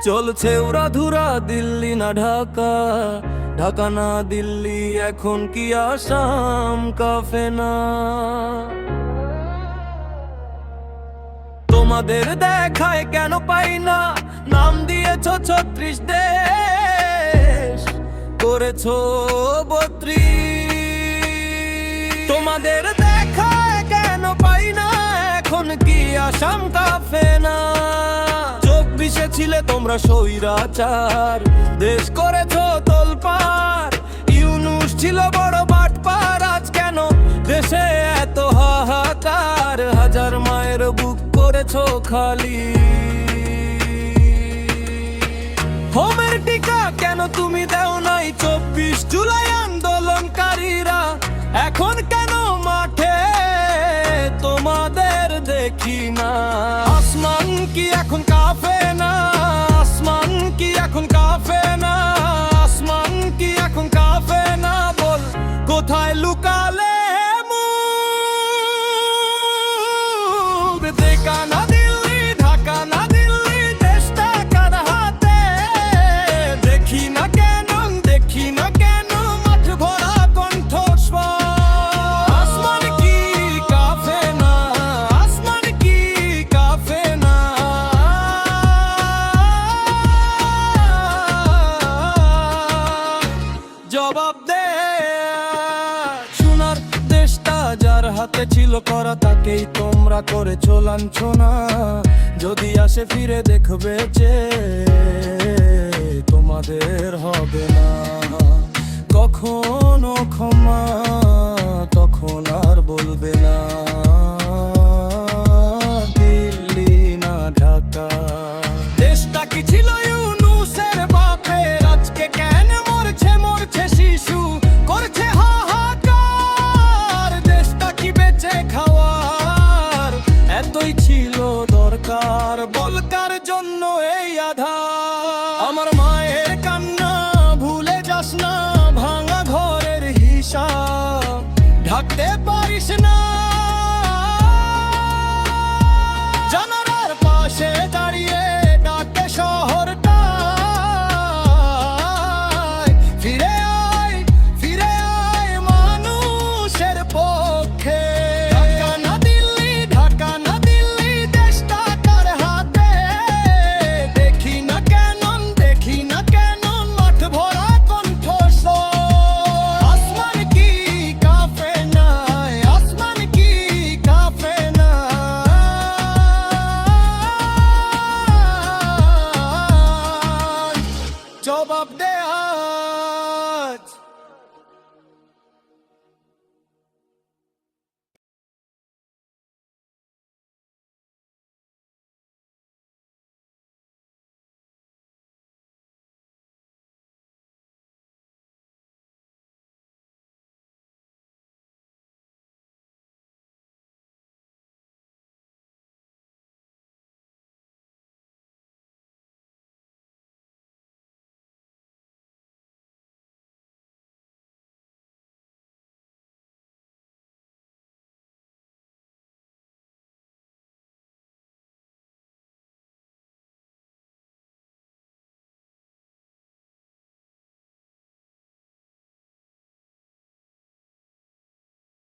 চলছে উড়াধুরা, দিল্লি না ঢাকা, ঢাকা না দিল্লি, এখন কি আসাম কাফে না। তোমাদের দেখায় কেন পাই না, নাম দিয়েছ 36 দেশ, করেছো 32। তোমাদের দেখায় কেন পাই না, এখন কি আসাম কাফে না। 24-এ ছিলে তোমরা স্বৈরাচার, দেশ করেছো তোলপাড়। ইউনূস ছিল বড় বাটপার, আজ কেন দেশে এত হাহাকার। হাজার মায়ের বুক করেছো খালি, হোমের টিকা কেন তুমি দেও নাই। 24 জুলাই আন্দোলনকারীরা এখন কেন মাঠে তোমাদের দেখি না। আসমান কি এখন কাফে না, আসমান কি এখন কাফে না, আসমান কি এখন কাফে না। বল কোথায় লুকালে মুখ, দেখা না দিল্লি, ঢাকা না দিল্লি, দেশটা কার হাতে। দেখি না কেন, দেখি না কেন মাঠ ভরা কণ্ঠস্বর। আসমান কি কাফে না, আসমান কি কাফে না। জবাব দে। সোনার দেশটা যার হাতে ছিল করা, তাকেই তোমরা করেছো লাঞ্ছনা। যদি আসে ফিরে দেখবে যে তোমাদের হবে না।